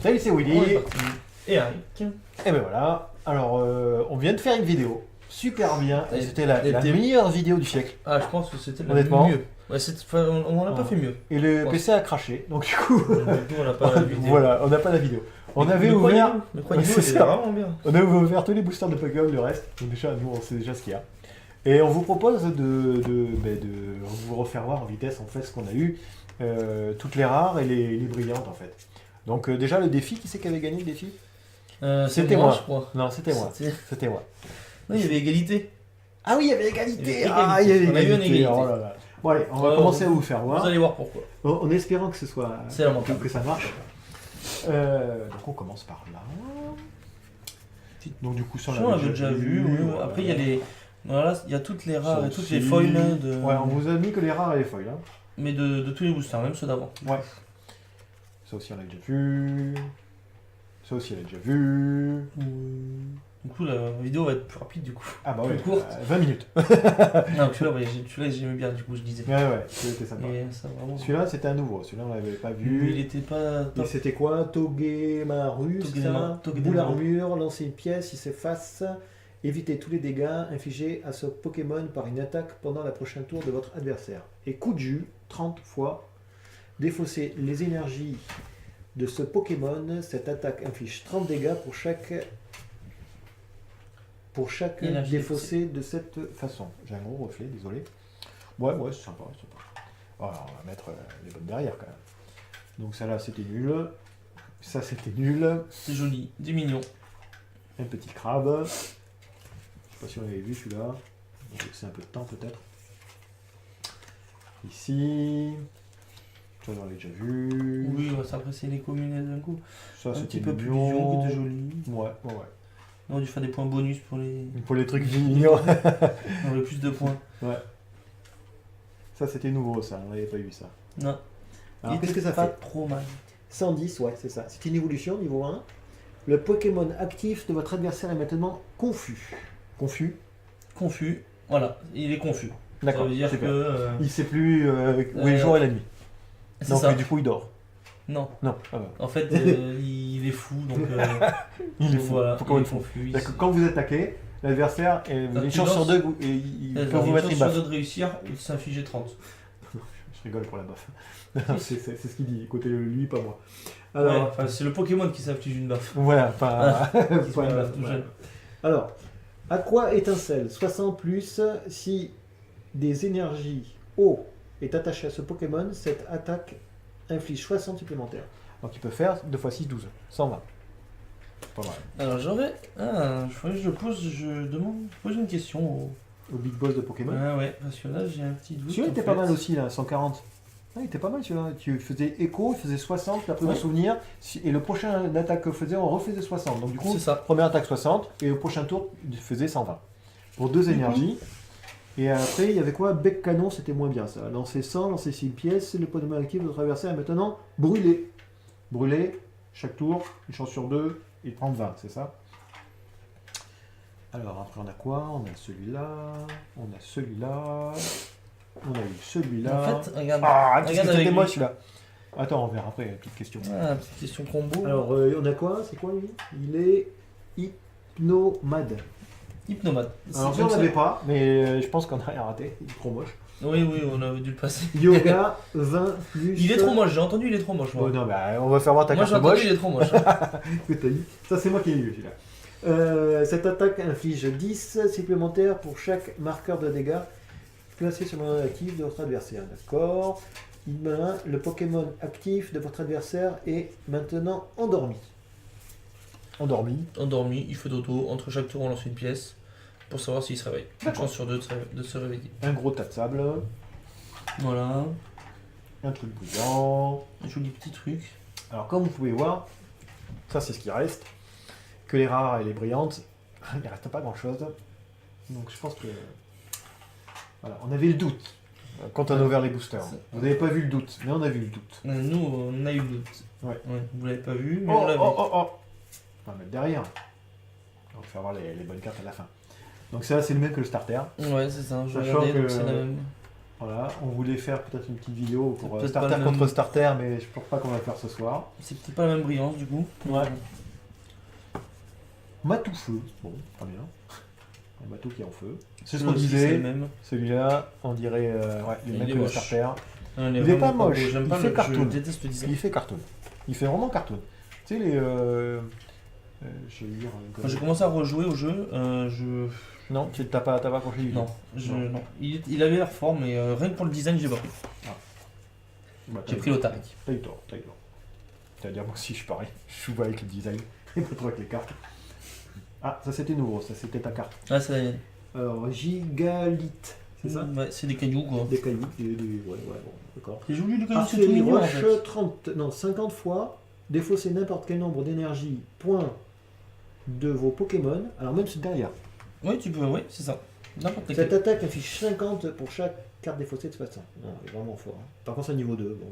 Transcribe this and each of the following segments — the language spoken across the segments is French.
Salut, c'est Willy. On est parti. Et Eric. Et ben voilà. Alors, on vient de faire une vidéo. Super bien. Et c'était la était- meilleure vidéo du siècle. Ah, je pense que c'était la Honnêtement. mieux. Ouais, on n'en a pas fait mieux. Et le Ouais. PC a craché. Donc, du coup, Du coup, on n'a pas la vidéo. voilà, on n'a pas la vidéo. On Mais avait croyez-nous, ouvert. mais croyez-nous, C'est c'est ça. vraiment bien. On a ouvert tous les boosters de Pokémon, le reste. Donc, déjà, nous, on sait déjà ce qu'il y a. Et on vous propose de vous refaire voir en vitesse, en fait, ce qu'on a eu. Toutes les rares et les brillantes, en fait. Donc, déjà, le défi, qui c'est qui avait gagné le défi? C'était moi. je crois. Non, c'était moi. C'était- C'était moi. Non, il y avait égalité. Ah oui, il y avait égalité. Il y avait Ah, il y avait égalité. On a eu une égalité. égalité. Oh là là. Bon, allez, on va Ouais, commencer à vous- vous faire voir. Vous allez voir pourquoi. En espérant que ce soit C'est lamentable. que ça marche. Donc on commence par là. Donc du coup ça Ça, on l'avait déjà vu. Ouais. voilà. Après, il y a les. Voilà, il y a toutes les rares Ça et toutes aussi. les foils de. Ouais, on vous a mis que les rares et les foils. Hein. Mais de tous les boosters, même ceux d'avant. Ouais. Ça aussi on l'a déjà vu. Ça aussi on l'a déjà vu. Du coup, la vidéo va être plus rapide du coup. Ah bah Plus ouais, courte. 20 minutes. Non, celui-là, ouais, celui-là, j'aimais bien, du coup, je disais. Ouais, c'était sympa. Et ça, vraiment. Celui-là c'était un nouveau, celui-là on l'avait pas Il vu. était pas Et top. c'était quoi? Togemaru, c'est ça? Togedemaru. Boule armure, lancer une pièce, il s'efface. Évitez tous les dégâts infligés à ce Pokémon par une attaque pendant la prochaine tour de votre adversaire. Et coup de jus, 30 fois. Défaussez les énergies de ce Pokémon. Cette attaque inflige 30 dégâts pour chaque Énergie défaussé de cette façon. J'ai un gros reflet, désolé. Ouais, c'est sympa. Voilà, on va mettre les bonnes derrière quand même. Donc ça là c'était nul. Ça c'était nul. C'est joli, des mignons. Un petit crabe. Je sais pas si on l'avait vu celui-là. C'est un peu de temps peut-être. Ici. Ça on l'avait déjà vu. Oui, ouais, ça après c'est les communes d'un coup. Ça Un c'était petit peu plus mignon. mignon, qui était joli. Ouais. On aurait dû faire des points bonus pour les. Pour les trucs mignons. On aurait plus de points. Ouais. Ça c'était nouveau ça, on n'avait pas eu ça. Non. Alors Il qu'est-ce que était ça pas fait? trop mal. 110, ouais, c'est ça. C'est une évolution, niveau 1. Le Pokémon actif de votre adversaire est maintenant confus. Confus? Confus. Voilà, il est confus. D'accord, Ça veut dire super. que. Il sait plus où est le jour et la nuit. C'est Donc ça. du coup il dort. Non. Non, ah ouais. En fait, il est fou, donc. Il est donc fou. Voilà, Pokémon il est fou. confus. C'est-à-dire que quand vous attaquez, l'adversaire, il y a une tu chance sur lances- deux, il peut Il vous mettre une sur baffe. deux de réussir, il s'infligeait 30. Je rigole pour la baffe. c'est ce qu'il dit, côté lui, pas moi. Ouais, Alors, enfin, c'est le Pokémon qui s'inflige une baffe. voilà, pas... Qui se met une baffe tout voilà. jeune. Alors, Aqua étincelle, 60 plus, si des énergies eau est attachée à ce Pokémon, cette attaque inflige 60 supplémentaires. Donc il peut faire 2 x 6, 12, 120. Pas mal. Alors j'aurais. Ah, je pose une question Au big boss de Pokémon. Ah ouais, parce que là j'ai un petit doute. Celui-là en était fait. pas mal aussi, là, 140. Ah, il était pas mal celui-là. Tu faisais écho, il faisait 60, d'après mon Ouais. souvenir. Et le prochain attaque que faisait, on refaisait 60. Donc du coup, C'est ça. première attaque 60, et au prochain tour, il faisait 120. Pour 2 énergies. Et après, il y avait quoi? Bec canon, c'était moins bien ça. Lancer 100, lancer 6 pièces, le Pokémon actif de votre adversaire est maintenant brûlé. Brûlé, chaque tour, une chance sur 2, il prend 20, c'est ça? Alors après on a quoi? On a celui-là, on a celui-là, on a eu celui-là. En fait, regarde. Ah, qu'est-ce regarde que c'était avec moi lui. celui-là? Attends, on verra après, une petite question. Ah, petite question combo. Alors, on a quoi? C'est quoi lui? Il est Hypnomade. Hypnomade. Alors, C'est ça, on comme l'avait pas, mais je pense qu'on a rien raté. Il est trop moche. Oui, on avait dû le passer. Yoga 20 plus. Il est trop moche, j'ai entendu, il est trop moche. Oh, Moi, non, bah, on va faire voir ta moi j'ai carte entendu, moche. il est trop moche. Que t'as dit. Ça, c'est moi qui ai eu celui-là. Cette attaque inflige 10 supplémentaires pour chaque marqueur de dégâts placé sur le moment actif de votre adversaire. D'accord. Le Pokémon actif de votre adversaire est maintenant endormi. Endormi. Endormi, il fait dodo. Entre chaque tour, on lance une pièce pour savoir s'il se réveille. Une chance sur deux de se réveiller. Un gros tas de sable. Voilà. Un truc brillant. Un joli petit truc. Alors, comme vous pouvez voir, ça c'est ce qui reste. Que les rares et les brillantes, il ne reste pas grand chose. Donc, je pense que. Voilà, on avait le doute quand on a ouvert les boosters. Vous n'avez pas vu le doute, mais on a vu le doute. Nous, on a eu le doute. Ouais. Vous l'avez pas vu, mais Oh, on l'a vu. On va mettre derrière. On va faire voir les bonnes cartes à la fin. Donc, ça, c'est le même que le starter. Ouais, c'est ça. Je Sachant regardais, donc que- c'est la même. Voilà, on voulait faire peut-être une petite vidéo pour peut-être starter pas le même- contre starter, mais je pense pas qu'on va le faire ce soir. C'est peut-être pas la même brillance du coup. Ouais. Matou feu, bon, très bien. Un bateau qui est en feu. C'est ce qu'on Aussi, c'est disait. le même. Celui-là, on dirait ouais, Il le même est que le moche. starter. Non, Il est vraiment pas moche, beau. J'aime il pas fait le cartoon. Je déteste le design. Il fait cartoon. Il fait vraiment cartoon. Tu sais, les. Je vais dire. Quand j'ai commencé à rejouer au jeu, Non, tu t'as pas accroché du non, Non. non. Il avait l'air fort, mais rien que pour le design, j'ai pas pris. Bah, J'ai pris l'Otari. T'as eu tort, t'as eu tort. C'est-à-dire, moi aussi, je suis pareil. Je joue avec le design et pas trop avec les cartes. Ah, ça c'était nouveau, ça c'était ta carte. Ah, c'est Alors, gigalite, c'est ça ouais, c'est des cailloux quoi. Des cailloux, ouais, bon, d'accord. J'ai voulu du caillou, c'est tout Archerie mignon en roche, fait. 30, non, 50 fois, défausser n'importe quel nombre d'énergie, points de vos Pokémon, alors même c'est derrière. Oui, tu peux, oui, c'est ça. N'importe Cette lequel. attaque affiche 50 pour chaque carte défaussée de façon. Non, il est vraiment fort. Hein. Par contre, c'est niveau 2. Bon.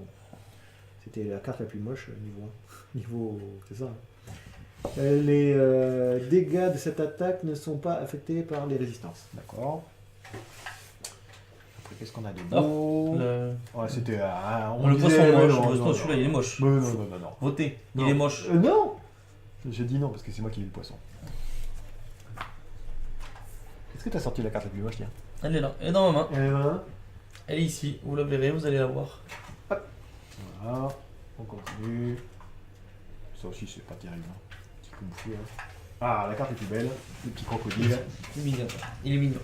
C'était la carte la plus moche, niveau 1. Niveau. C'est ça. Hein. Les dégâts de cette attaque ne sont pas affectés par les résistances. D'accord. Après, qu'est-ce qu'on a de beau Ouais, c'était. Le poisson moche, non, celui-là il est moche. Non. Votez, Non. il est moche. Non J'ai dit non parce que c'est moi qui ai eu le poisson. Est-ce que tu as sorti la carte la plus moche, tiens Elle est là, elle est dans ma main. Elle est là. Elle est ici, vous la verrez, vous allez la voir. Voilà, on continue. Ça aussi, c'est pas terrible. Hein. Petit coup de fou, hein. Ah, la carte est plus belle. Le petit crocodile. Il est mignon. Il est mignon.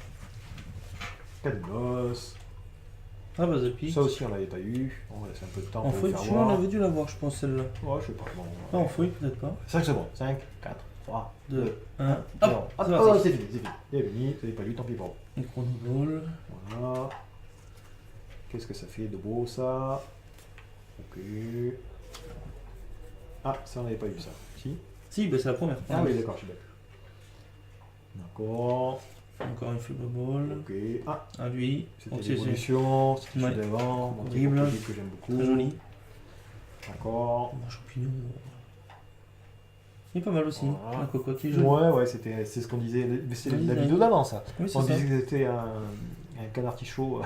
Cadnos. Ah bah Zapic. Ça aussi, on l'avait pas eu. On va laisser un peu de temps En pour le fouille, faire celui-là on voir. avait dû la voir, je pense, celle-là. Ouais, je sais pas. Bon, Pas en fouille, peut-être pas. 5 secondes. 5, 4, 3, 2, 2, 1. Hop, Hop, hop, c'est oh, parti. c'est fini, c'est fini. C'est fini, vous n'avez pas eu, tant pis pour vous. Une chronoball. Voilà. Qu'est-ce que ça fait de beau, ça? Ok. Ah, ça, on n'avait pas eu ça. Si? Si, bah c'est la première. Ah oui, d'accord, je suis bête. D'accord. Encore une fluboball. Ok. Ah, Ah lui. c'était Oh, l'évolution, c'était Ouais. celui d'avant. Bon, c'est Horrible. un produit que j'aime beaucoup. Très joli. D'accord. Oh, champignon. Il est pas mal aussi. Voilà. Un coco qui est joli. Ouais, c'est ce qu'on disait. Mais c'est Oui, la oui. vidéo d'avant, ça. Oui, c'est On ça. disait que c'était un canard tichot.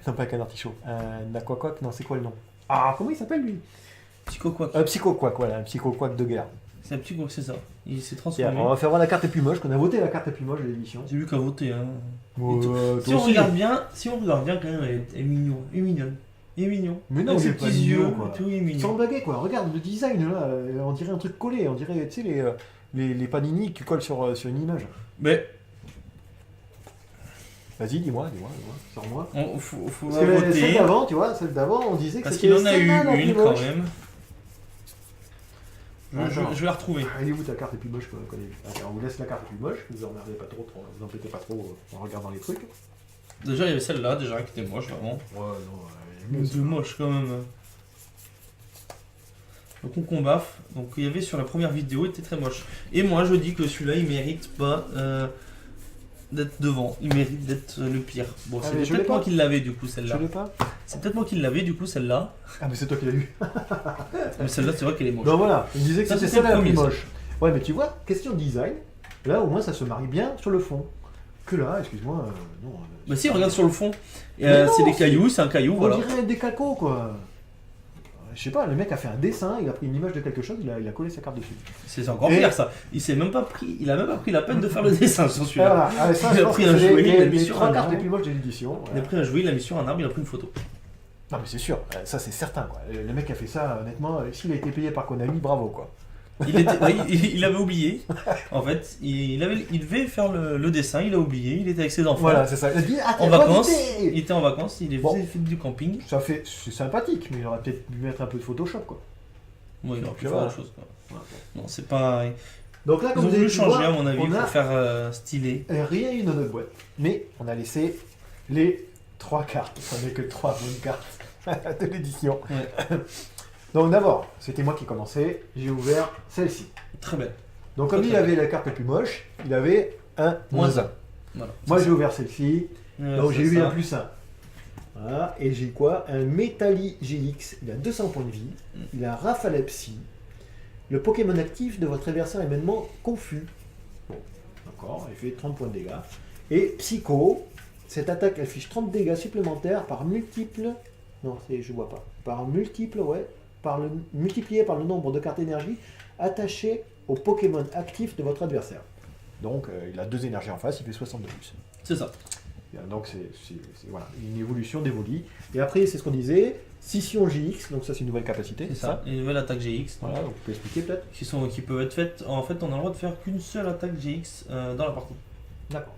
Non, pas un canard tichot. Un aquaquac, non, c'est quoi le nom? Ah, comment il s'appelle lui? Psychoquack. Un psychoquac, voilà, un psychoquac de guerre. C'est un petit gros, c'est ça. Il s'est Tiens, transformé. on va faire voir la carte la plus moche, qu'on a voté la carte la plus moche de l'émission. C'est lui qui a voté. Hein. Ouais, Si toi on aussi. regarde bien, quand même, elle est mignon. Elle est mignonne. Il est mignon. Mais non, Avec il est ses pas petits mignon, yeux, quoi. tout, il est Sans mignon. blaguer quoi, regarde le design là, on dirait un truc collé, on dirait tu sais les panini qui collent sur une image. Mais Vas-y, dis-moi, sors-moi. faut Parce la que celle voter. d'avant, tu vois, celle d'avant, on disait que Parce c'était qu'il en a eu celle-là la plus une quand moche. même. Attends. Je vais la retrouver. Ah, elle est où ta carte la plus moche qu'on connaît? Attends, on vous laisse la carte la plus moche, vous emmerdez pas trop, vous embêtez pas trop en regardant les trucs. Déjà, il y avait celle-là, déjà, qui était moche, vraiment. Ouais, non, C'est moche quand même. Le concombre, donc il y avait sur la première vidéo, il était très moche. Et moi, je dis que celui-là, il mérite pas d'être devant. Il mérite d'être le pire. Bon, Ah, c'est mais je l'ai peut-être moi pas. qui l'avais du coup, je celle-là. l'ai pas. C'est peut-être moi qui l'avais du coup, celle-là. Ah, mais c'est toi qui l'as eu. Mais celle-là, c'est vrai qu'elle est moche. Non, voilà, il disait que Ça, c'était c'était celle la le plus premier, moche. Ouais, mais tu vois, question design, là au moins ça se marie bien sur le fond. Que là, excuse-moi, non. Bah si, regarde sur le fond. Mais non, C'est des c'est- cailloux, c'est un caillou, On voilà. dirait des cacos, quoi. Je sais pas, le mec a fait un dessin, il a pris une image de quelque chose, il a collé sa carte dessus. C'est encore Et- pire ça. Il a même pas pris la peine de faire le dessin sur Ah, celui-là. voilà. Ah, ça, Il je a pense pris que un c'est jouet, les- il l'a mis les sur trois un cartes arbre. les plus moches de l'édition. Il a pris un jouet, il l'a mis sur un arbre, il a pris une photo. Non, mais c'est sûr, ça c'est certain, quoi. Le mec a fait ça, honnêtement, s'il a été payé par Konami, bravo, quoi. Il avait oublié. En fait, il devait faire le dessin, il a oublié, il était avec ses enfants. Voilà, c'est ça. Il a dit, ah, En t'as pas vacances, d'idée. il était en vacances, il Bon. faisait fait du camping. Ça fait, c'est sympathique, mais il aurait peut-être dû mettre un peu de Photoshop, quoi. Ouais, il aurait pu Je faire vois. autre chose. Quoi. Ouais. Non, c'est pas. Donc là, Ils comme ont vous avez voulu pu changer, voir, à mon avis, on a pour faire stylé. rien eu dans notre boîte. Mais on a laissé les 3 cartes. On n'est que 3 bonnes cartes de l'édition. Ouais. Donc d'abord, c'était moi qui commençais. J'ai ouvert celle-ci. Très belle. Donc comme Très il bien. avait la carte la plus moche, il avait un Moins moins 1. un. Voilà. Moi j'ai ouvert celle-ci. Ouais, Donc c'est j'ai eu ça. un plus 1. Voilà. Et j'ai quoi? Un Métalligélix. Il a 200 points de vie. Il a Rafalepsie. Le Pokémon actif de votre adversaire est maintenant confus. Bon, d'accord, il fait 30 points de dégâts. Et Psycho, Cette attaque affiche 30 dégâts supplémentaires par multiple. Non, je vois pas. Par multiple, ouais. Multiplié par le nombre de cartes énergie attachées au Pokémon actif de votre adversaire. Donc il a 2 énergies en face, il fait 60 de plus. C'est ça. Donc c'est voilà, une évolution d'Evoli. Et après, c'est ce qu'on disait, Scission GX, donc ça c'est une nouvelle capacité. C'est ça. Et une nouvelle attaque GX. Voilà, donc vous pouvez expliquer peut-être. Qui peuvent être faites. En fait, on a le droit de faire qu'une seule attaque GX dans la partie. D'accord.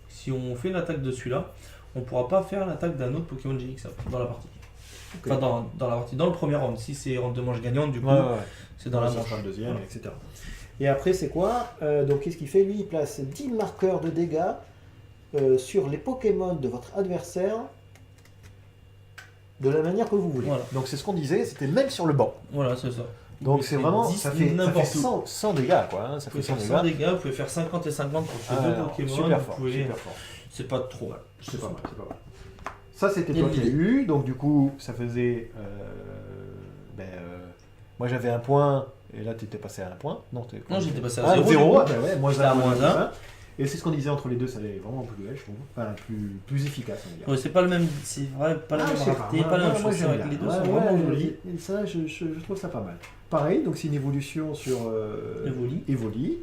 Si on fait l'attaque de celui-là, on ne pourra pas faire l'attaque d'un autre Pokémon GX dans la partie. Okay. Enfin, dans la partie, dans le premier round. Si c'est round de manche gagnante, du coup, c'est dans la manche. Le deuxième, etc. Et après, c'est quoi donc, qu'est-ce qu'il fait? Lui, il place 10 marqueurs de dégâts sur les Pokémon de votre adversaire de la manière que vous voulez. Voilà. Donc, c'est ce qu'on disait, c'était même sur le banc. Voilà, c'est ça. Donc, c'est vraiment, ça fait 100 dégâts, quoi. Hein, ça fait 100 dégâts. Vous pouvez faire 50 et 50 pour ces deux Pokémon. Super fort, super fort. C'est pas trop mal. C'est pas mal, c'est pas mal. Ça, c'était toi qui l'as eu, donc du coup, ça faisait... moi, j'avais un point, et là, tu étais passé à un point. Non, j'étais passé à 0. 0, ouais, moins 1, moins 1. Et c'est ce qu'on disait entre les deux, ça allait vraiment plus belle, je trouve. Enfin, plus efficace, on va dire. Ouais, c'est pas le même, c'est vrai, pas la même rareté, pas la même chose. C'est vrai que les deux sont vraiment jolis. Et ça, je trouve ça pas mal. Pareil, donc c'est une évolution sur Evoli.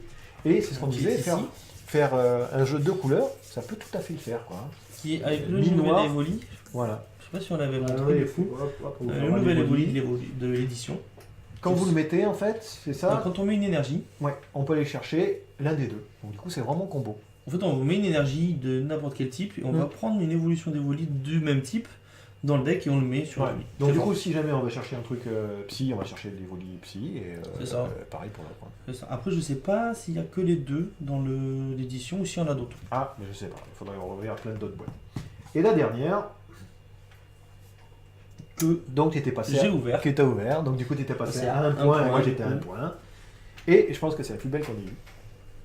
Et c'est ce qu'on disait, faire un jeu de couleurs, ça peut tout à fait le faire, quoi. Qui est avec le nouvel Evoli. Voilà. Je sais pas si on l'avait montré du coup. Le nouvel Evoli de l'édition. Quand vous le mettez, en fait, c'est ça. Quand on met une énergie, ouais, on peut aller chercher l'un des deux. Donc du coup, c'est vraiment combo. En fait, on vous met une énergie de n'importe quel type et on va prendre une évolution d'Evoli du même type dans le deck et on le met sur lui. Donc du coup, si jamais on va chercher un truc psy, on va chercher l'Evoli psy et c'est ça. pareil pour l'autre. C'est ça. Après, je sais pas s'il y a que les deux dans l'édition ou s'il y en a d'autres. Ah, mais je sais pas. Il faudrait revenir à plein d'autres boîtes. Et la dernière. Donc tu étais passé ouvert. Que tu as ouvert, donc du coup tu étais passé à un point, et moi j'étais à un point. Et je pense que c'est la plus belle qu'on ait eue.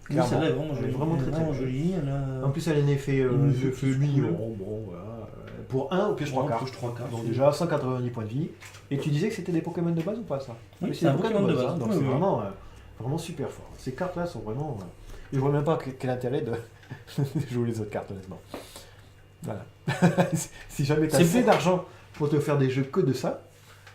Oui, celle-là est vraiment très jolie. En plus elle a un effet mignon, bon voilà. Pour 1 au plus 3 cartes. Donc déjà 190 points de vie. Et tu disais que c'était des Pokémon de base ou pas ça? Oui, c'est un Pokémon de base. Donc c'est vraiment super fort. Ces cartes là sont vraiment... Et je vois même pas quel intérêt de jouer les autres cartes honnêtement. Voilà. Si jamais tu as assez d'argent pour te faire des jeux que de ça,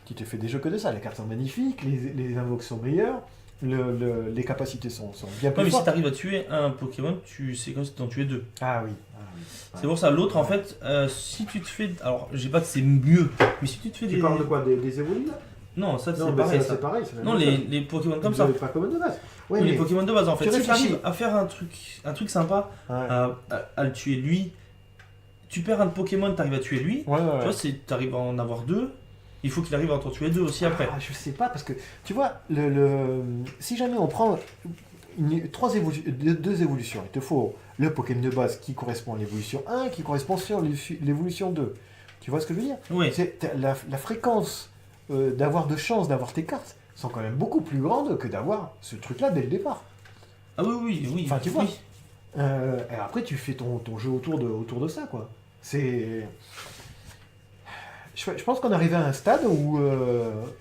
tu te fais des jeux que de ça. Les cartes sont magnifiques, les invoques sont meilleures, les capacités sont bien plus fortes. Mais si tu arrives à tuer un Pokémon, c'est comme si tu en tuais deux. Ah oui. C'est pour ça, l'autre en fait, si tu te fais... Alors, je dis pas que c'est mieux, mais si tu te fais Tu parles de quoi? Des évolués là? Non, ça c'est pareil. C'est pareil. Non, les Pokémon comme ça. Les Pokémon de base. Oui, les Pokémon de base en fait. Si tu arrives à faire un truc sympa, à le tuer lui, tu perds un Pokémon, tu arrives à tuer lui, tu vois, tu arrives à en avoir deux, il faut qu'il arrive à t'en tuer deux aussi après. Ah, je sais pas, parce que tu vois, si jamais on prend deux évolutions, il te faut le Pokémon de base qui correspond à l'évolution 1, qui correspond sur l'évolution 2. Tu vois ce que je veux dire? Oui. La fréquence d'avoir de chance d'avoir tes cartes sont quand même beaucoup plus grandes que d'avoir ce truc-là dès le départ. Ah oui. Enfin, tu vois. Et après, tu fais ton jeu autour de ça, quoi. C'est... Je pense qu'on arrivait à un stade où,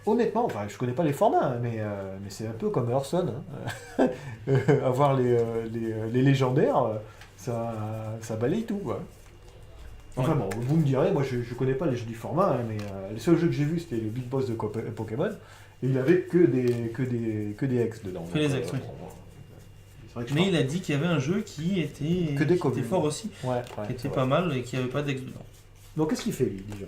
honnêtement, enfin, je connais pas les formats, hein, mais c'est un peu comme Hearthstone. Hein. Avoir les légendaires, ça balaye tout, quoi. Enfin bon, vous me direz, moi je connais pas les jeux du format, hein, mais les seuls jeux que j'ai vus c'était le Big Boss de Pokémon, et il avait que des ex dedans. Que les ex, oui. Mais il a dit qu'il y avait un jeu qui était fort aussi, qui était pas mal et qui avait pas d'ex dedans. Donc qu'est-ce qu'il fait lui déjà?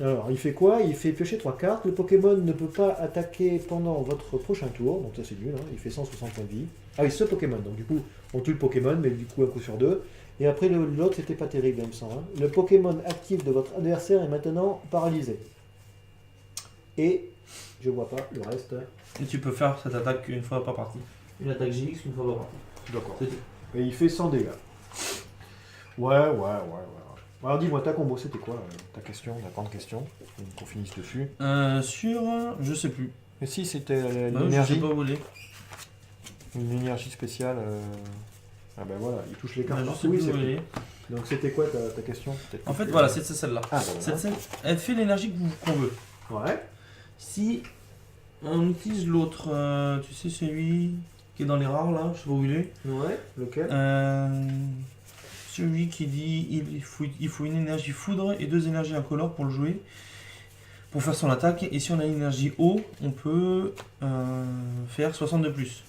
Alors il fait quoi? Il fait piocher 3 cartes, le Pokémon ne peut pas attaquer pendant votre prochain tour, donc ça c'est nul, hein. Il fait 160 points de vie. Ah oui, ce Pokémon, donc du coup on tue le Pokémon, mais du coup un coup sur deux. Et après l'autre c'était pas terrible, il me semble. Hein. Le Pokémon actif de votre adversaire est maintenant paralysé. Et je vois pas le reste. Et tu peux faire cette attaque une fois par partie. Une attaque GX une fois par partie. D'accord. Et il fait 100 dégâts. Ouais. Alors dis-moi, ta combo c'était quoi? Ta question, la grande question, qu'on finisse dessus. Je sais plus. Mais si c'était l'énergie. Je sais pas où elle est. Une énergie spéciale. Ah ben voilà, il touche les cartes. Je sais plus où elle est. Donc c'était quoi ta question? En fait voilà, c'est celle-là. Ah, voilà. Elle fait l'énergie qu'on veut. Ouais. Si on utilise l'autre, tu sais celui qui est dans les rares là, je sais pas où il est. Ouais, lequel? celui qui dit il faut une énergie foudre et 2 énergies incolores pour le jouer, pour faire son attaque. Et si on a une énergie eau, on peut faire 60 de plus.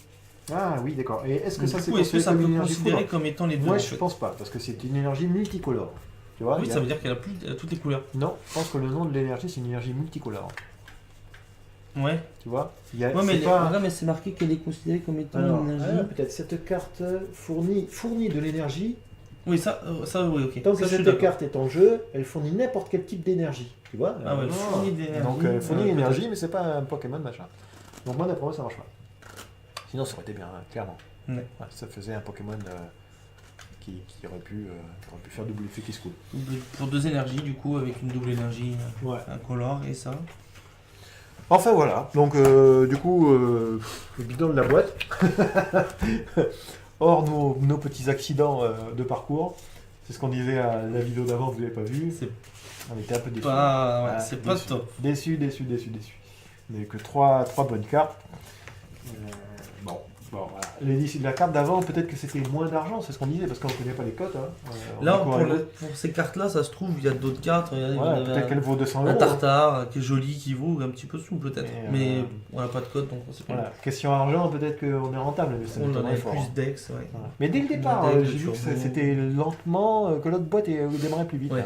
Ah oui, d'accord. Et est-ce que ça c'est considéré comme étant les deux? Moi, je pense pas, parce que c'est une énergie multicolore. Tu vois, oui, ça veut dire qu'elle a toutes les couleurs. Non, je pense que le nom de l'énergie, c'est une énergie multicolore. Ouais. Tu vois, mais c'est marqué qu'elle est considérée comme étant une énergie. Peut-être cette carte fournit de l'énergie. Oui, ça oui, ok. Tant que cette carte est en jeu, elle fournit n'importe quel type d'énergie. Tu vois. Ah ouais, elle fournit d'énergie. Donc elle fournit l'énergie, mais c'est pas un Pokémon machin. Donc moi, d'après moi, ça marche pas. Sinon, ça aurait été bien, clairement. Ouais. Ouais, ça faisait un Pokémon qui aurait pu faire double effet qui se coule. Pour 2 énergies, du coup, avec une double énergie incolore et ça. Enfin voilà, donc du coup, le bidon de la boîte. Hors nos petits accidents de parcours. C'est ce qu'on disait à la vidéo d'avant, vous n'avez pas vu. On était un peu déçus. C'est pas top. Déçus. On n'avait que 3 bonnes cartes. Bon, voilà. La carte d'avant, peut-être que c'était moins d'argent, c'est ce qu'on disait, parce qu'on ne connaît pas les cotes. Hein. Là, pour ces cartes-là, ça se trouve, il y a d'autres cartes. Peut-être qu'elle vaut 200 €. Un tartare qui est joli, qui vaut un petit peu sous, peut-être. Mais on n'a pas de cote, donc on sait pas. Voilà. Question argent, peut-être qu'on est rentable, mais ça on en a fort. plus d'ex, ouais. Voilà. Mais dès le départ, j'ai vu que c'était lentement, que l'autre boîte démarrait plus vite. Ouais. Hein.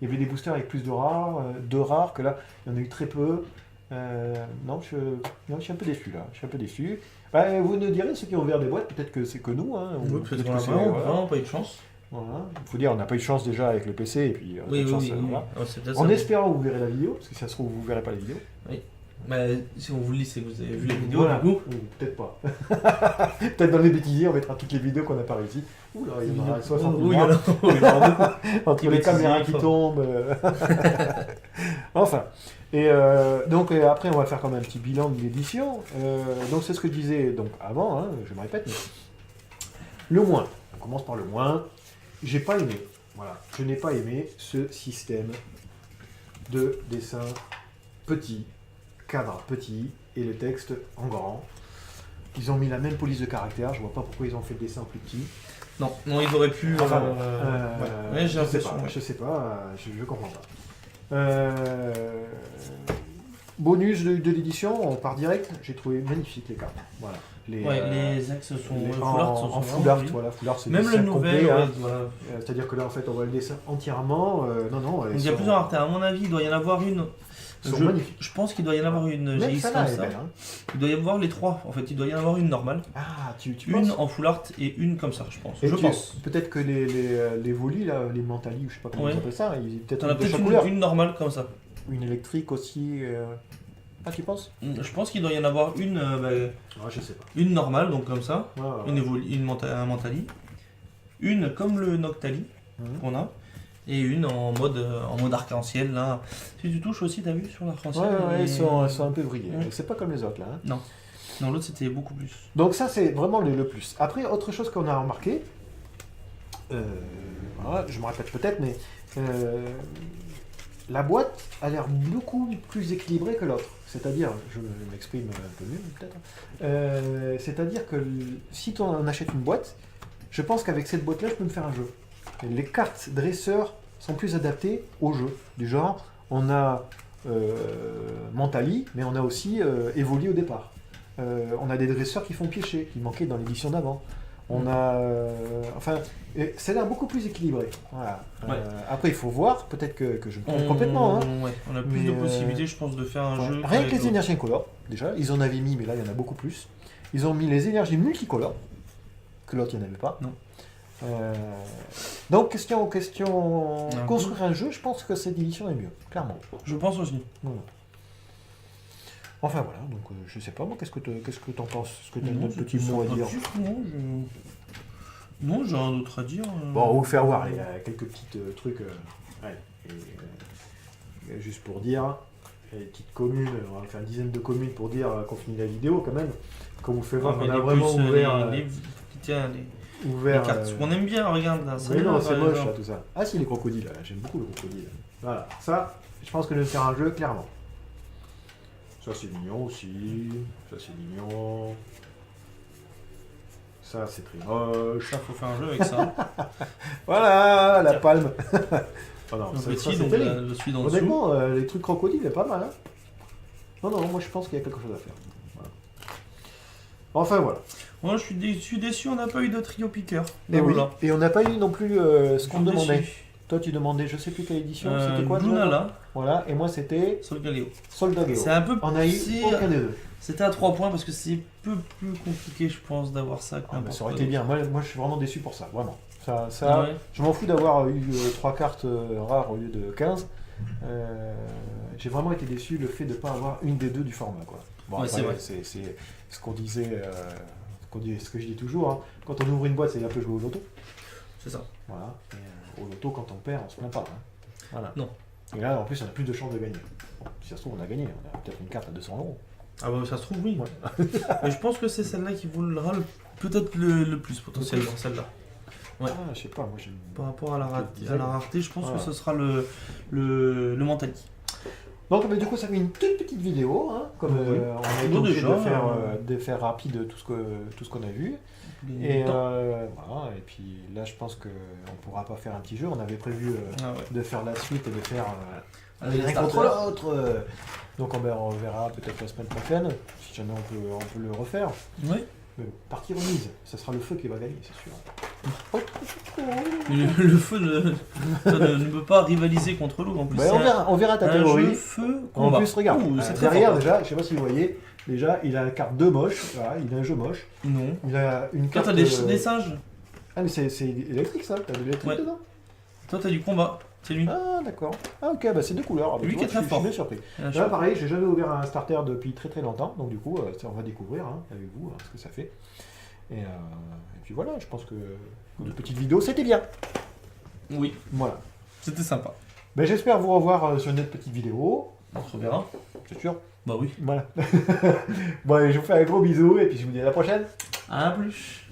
Il y avait des boosters avec plus de rares, que là, il y en a eu très peu. Non, je suis un peu déçu là. Vous nous direz, ceux qui ont ouvert des boîtes, peut-être que c'est que nous. Hein, oui, peut-être qu'on n'a vraiment pas eu de chance. Voilà. Il faut dire, on n'a pas eu de chance déjà avec le PC, et puis on a pas de chance. Voilà. En espérant que vous verrez la vidéo, parce que si ça se trouve, vous ne verrez pas la vidéo. Oui. Si on vous le dit, c'est que vous avez vu la vidéo. Voilà. Peut-être pas. Peut-être dans les bêtisiers, on mettra toutes les vidéos qu'on n'a pas réussi. Oula, il y en aura 60 il y en aura beaucoup. Entre les caméras qui tombent. Enfin. Et donc après, on va faire comme un petit bilan de l'édition. Donc c'est ce que je disais donc, avant, hein, je me répète. Mais... Le moins. On commence par le moins. J'ai pas aimé. Voilà. Je n'ai pas aimé ce système de dessin petit, cadre petit et le texte en grand. Ils ont mis la même police de caractère. Je vois pas pourquoi ils ont fait le dessin plus petit. Non, ils auraient pu. Je sais pas. Je comprends pas. Bonus de l'édition, on part direct. J'ai trouvé magnifique les cartes. Voilà. Les axes sont en full art. Voilà, full art, c'est même le nouvel. C'est-à-dire que là, en fait, on voit le dessin entièrement. Il y a plusieurs artes. À mon avis, il doit y en avoir une. Je pense qu'il doit y en avoir une. Même ça, comme ça. Il doit y avoir les 3. En fait, il doit y en avoir une normale. Ah, tu une penses en full art et une comme ça, je pense. Je pense. Peut-être que les volis, là, les mentali, je sais pas comment ils appellent ça, ils peut-être une normale comme ça. Une électrique aussi. Ah, tu penses Je pense qu'il doit y en avoir une. Je sais pas. Une normale, donc comme ça. Un mentali. Une comme le Noctali qu'on a. Et une en mode arc-en-ciel là. Si tu touches aussi, t'as vu sur l'arc-en-ciel. Ils sont un peu brillés. C'est pas comme les autres là. Hein. Non, l'autre c'était beaucoup plus. Donc ça c'est vraiment le plus. Après, autre chose qu'on a remarqué, je me répète peut-être, mais la boîte a l'air beaucoup plus équilibrée que l'autre. C'est-à-dire, je m'exprime un peu mieux peut-être, c'est-à-dire que si on achète une boîte, je pense qu'avec cette boîte-là, je peux me faire un jeu. Les cartes dresseurs sont plus adaptées au jeu. Du genre, on a Mentali, mais on a aussi Evoli au départ. On a des dresseurs qui font piocher, qui manquaient dans l'édition d'avant. On a... ça a l'air beaucoup plus équilibré. Voilà. Après, il faut voir, peut-être que je me trompe complètement. Hein. On a plus de possibilités, je pense, de faire un jeu. Rien que les énergies incolores, déjà, ils en avaient mis, mais là, il y en a beaucoup plus. Ils ont mis les énergies multicolores, que l'autre, il n'y en avait pas. Non. Donc, question construire un jeu, je pense que cette édition est mieux, clairement. Je pense aussi. Enfin voilà, donc je sais pas moi, qu'est-ce que t'en penses? Est-ce que tu as un petit mot à dire? Non, j'ai rien d'autre à dire. Bon, on va vous faire voir, il y a quelques petits trucs, juste pour dire, les petites communes, on va faire une dizaine de communes pour dire qu'on finit la vidéo quand même, qu'on vous fait voir qu'on a vraiment ouvert... Les cartes qu'on aime bien, regarde là. Mais non, c'est moche là, tout ça. Ah si, les crocodiles, j'aime beaucoup le crocodile. Voilà, ça, je pense que je vais faire un jeu, clairement. Ça c'est mignon aussi, ça c'est mignon. Ça, c'est très Ça, faut faire un jeu avec ça. Voilà, la palme. Oh non, Le ça, petit, c'est donc terrible. je suis dans le Honnêtement, les trucs crocodiles, il est pas mal. Hein. Non, moi je pense qu'il y a quelque chose à faire. Voilà. Enfin voilà. Moi, je suis déçu, on n'a pas eu de trio piqueur. Et, oui. Et on n'a pas eu non plus ce qu'on demandait. Toi, tu demandais, je sais plus quelle édition, c'était quoi Lunala. Voilà, et moi c'était Solgaleo. C'est un peu. On a eu aucun des deux. C'était à 3 points parce que c'est un peu plus compliqué, je pense, d'avoir ça. Ça aurait été bien. Moi, je suis vraiment déçu pour ça, vraiment. Ça, je m'en fous d'avoir eu 3 cartes rares au lieu de 15. J'ai vraiment été déçu le fait de ne pas avoir une des deux du format, quoi. Bon, ouais, après, c'est vrai. C'est ce qu'on disait, ce que je dis toujours. Hein. Quand on ouvre une boîte, c'est un peu jouer au loto. C'est ça. Voilà. Et, au loto, quand on perd, on se plaint pas. Hein. Voilà. Non. Et là, en plus, on a plus de chances de gagner. Bon, si ça se trouve, on a gagné. On a peut-être une carte à 200 €. Ah bah ça se trouve, oui. Ouais. Mais je pense que c'est celle-là qui vaudra peut-être le plus potentiellement, celle-là. Ouais. Ah, je sais pas, moi j'aime. Par rapport à la rareté, je pense que ce sera le Mentality. Donc du coup ça fait une toute petite vidéo, hein, comme on a été obligé de faire rapide tout ce qu'on a vu. Et voilà, et puis là je pense qu'on ne pourra pas faire un petit jeu, on avait prévu de faire la suite et de faire l'un contre l'autre. Donc on verra peut-être la semaine prochaine, si jamais on peut le refaire. Oui. Mais partie remise, ce sera le feu qui va gagner, c'est sûr. Le feu ne peut pas rivaliser contre l'eau en plus. On verra ta théorie. Jeu, feu, combat. En plus, regarde, derrière déjà, je sais pas si vous voyez, déjà il a la carte 2 moche, voilà, il a un jeu moche. Non. Il a une carte. Toi t'as des singes. Ah mais c'est électrique ça, t'as de l'électrique dedans. Toi t'as du combat, c'est lui. Ah d'accord. Ah ok, bah c'est 2 couleurs. Lui qui est très fort. Je suis bien surpris. Là pareil, j'ai jamais ouvert un starter depuis très longtemps, donc du coup on va découvrir avec vous ce que ça fait. Et puis voilà, je pense que une petite vidéo, c'était bien. Oui. Voilà. C'était sympa. Ben, j'espère vous revoir sur une autre petite vidéo. On se reverra. C'est sûr. Bah oui. Voilà. Bon, allez, je vous fais un gros bisou et puis je vous dis à la prochaine. À plus.